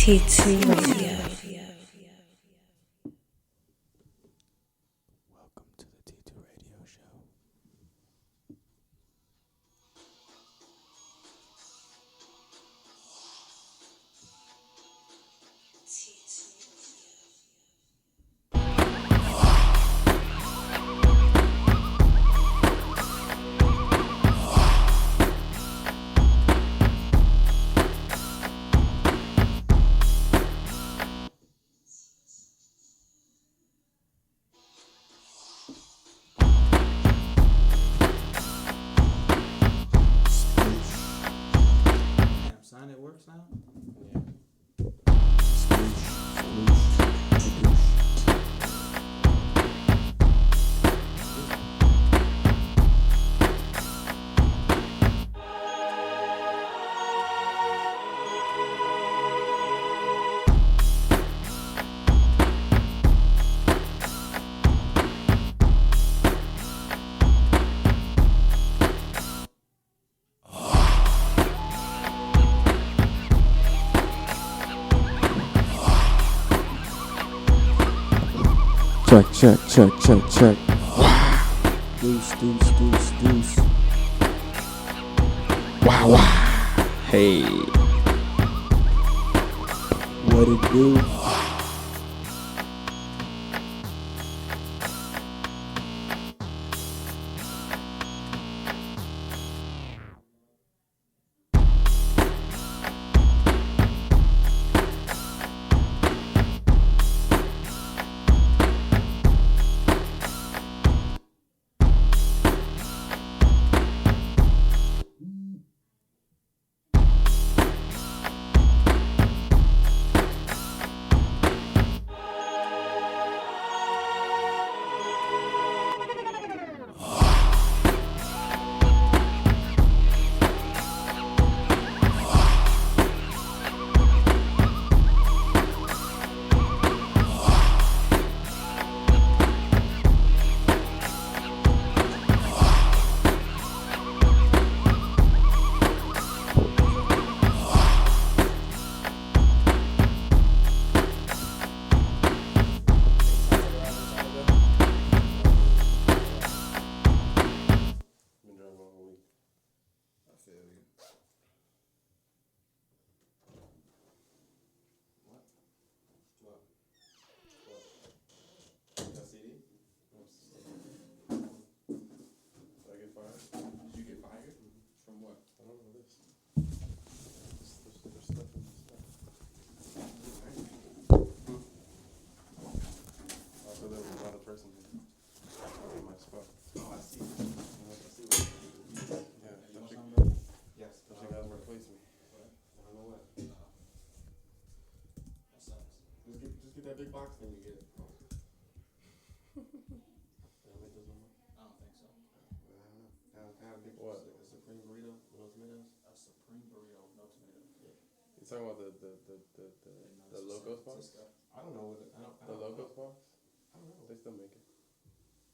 T2 Radio. Welcome to the T2 Radio Show. Sign, it works now? Check. Wow. Deuce. Wow. Hey. What it do? Big box, then you get it. I don't think so. I have a big What? a supreme burrito, no tomatoes. A supreme burrito, no tomato. Yeah. You talking about the Locos box? I don't know what it, I don't The know. Locos box? I don't know. They still make it.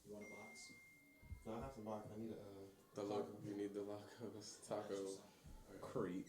You want a box? No, I have some box. I need a You need the Locos taco crate.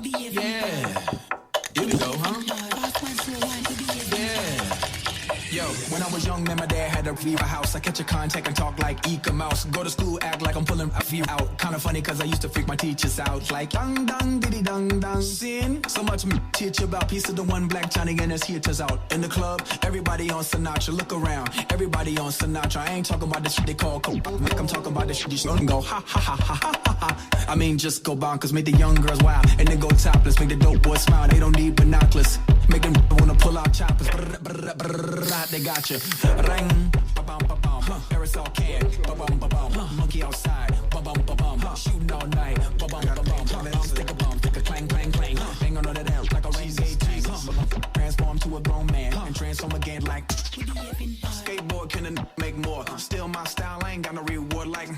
Yeah. Here we go, huh? Yeah. Yo, when I was young, man, my dad had a leave a house. I catch a contact and talk like Eka Mouse. Go to school, act like I'm pulling a few out. Kinda funny, cause I used to freak my teachers out. Like, dung, dung, diddy, dung, dung. Sin. So much teach about piece of the one black Johnny and his heaters out. In the club, everybody on Sinatra. Look around, everybody on Sinatra. I ain't talking about the shit they call coke. I'm talking about the shit you shouldn't go ha, ha, ha, ha, ha, ha. I mean, just go bonkers, make the young girls wild. And then go topless, make the dope boys smile. They don't need binoculars. Make them wanna pull out choppers. Brr, brr, brr, they got you. Ring, ba-bum, ba-bum. Aerosol can, ba-bum, ba-bum. Monkey outside, ba-bum, ba-bum. Shooting all night, ba-bum, ba-bum. Stick a bum, stick a clang, clang, clang. Hang on to that L like a reggae tank. Transform to a grown man and transform again like skateboard can make more. Still my style, I ain't got no reward like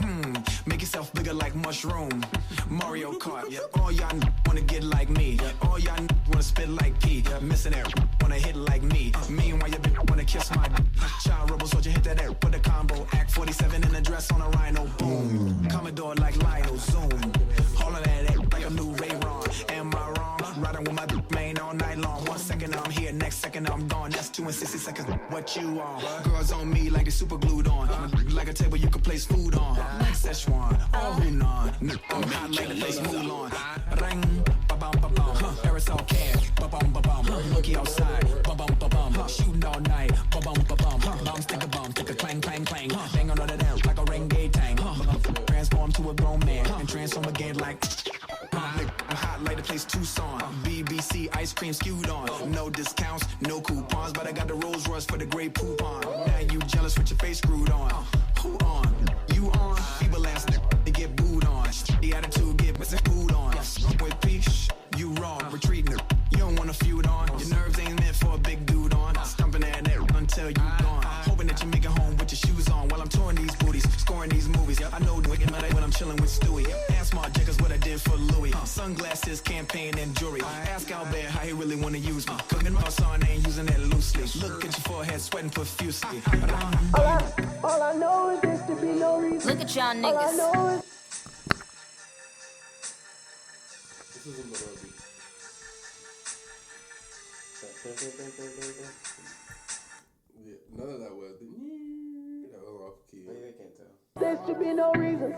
make yourself bigger like mushroom. Mario Kart, yeah. All y'all wanna get like me. All y'all wanna spit like P. Missing it, wanna hit like me. Meanwhile, you wanna kiss my child rebel soldier, hit that air. Put a combo, act 47 in a dress on a rhino. Boom. Commodore like Lionel, zoom. All of that air like a new Ray-Ron. Am I wrong? Riding with my main all night long. 1 second I'm here, next second I'm gone. That's 2 and 60 seconds. What you on? Girls on me like they super glued on. Like a table you can place food on. Like Szechuan, all Hunan. I'm hot like the place Mulan. Ring, ba-bum, ba-bum. Aerosol can, ba-bum, ba-bum. Monkey outside, ba-bum, ba-bum. Shooting all night, ba-bum, ba-bum. Bomb, stick a clang, clang, clang. Hang on to that L like a renegade tank. Transform to a grown man and transform again like I'm hot like the place Tucson. BBC ice cream skewed on. No discounts, no coupons, but I got the Rolls Royce for the great poupon. Now you jealous with your face screwed on. Who on? You on? People ask they get booed on. The attitude get missing food on. With peace, you wrong. Retreating her. You don't want to feud on. Your nerves ain't meant for a big dude on. Stumping at it until you gone. Hoping that you make it home with your shoes on while I'm touring these booties, scoring these movies. I know the wicked night when I'm chilling with Stewie. Ask Smart Jackers what I did for Louis. Sunglasses, campaign, and jewelry. Ask Albert how he really wanna use me. Cooking my son, ain't using that loosely. Look at your forehead, sweating profusely. All I know is this to be no reason. Look at y'all niggas. This is a melody. Yeah, none of that was. That was off key. Maybe they can't tell. There should be no reason.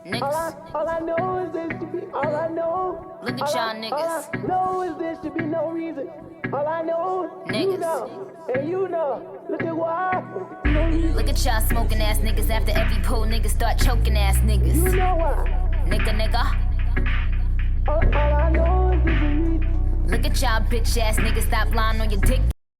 Niggas. All I know is there should be. All I know. Look at y'all niggas. All I know is there should be no reason. All I know. You Niggas. know. And you know. Look at why. Look at y'all smoking ass niggas. After every pole, niggas start choking ass niggas. You know why. Nigga. All I know is there's a reason. Look at y'all bitch ass niggas. Stop lying on your dick.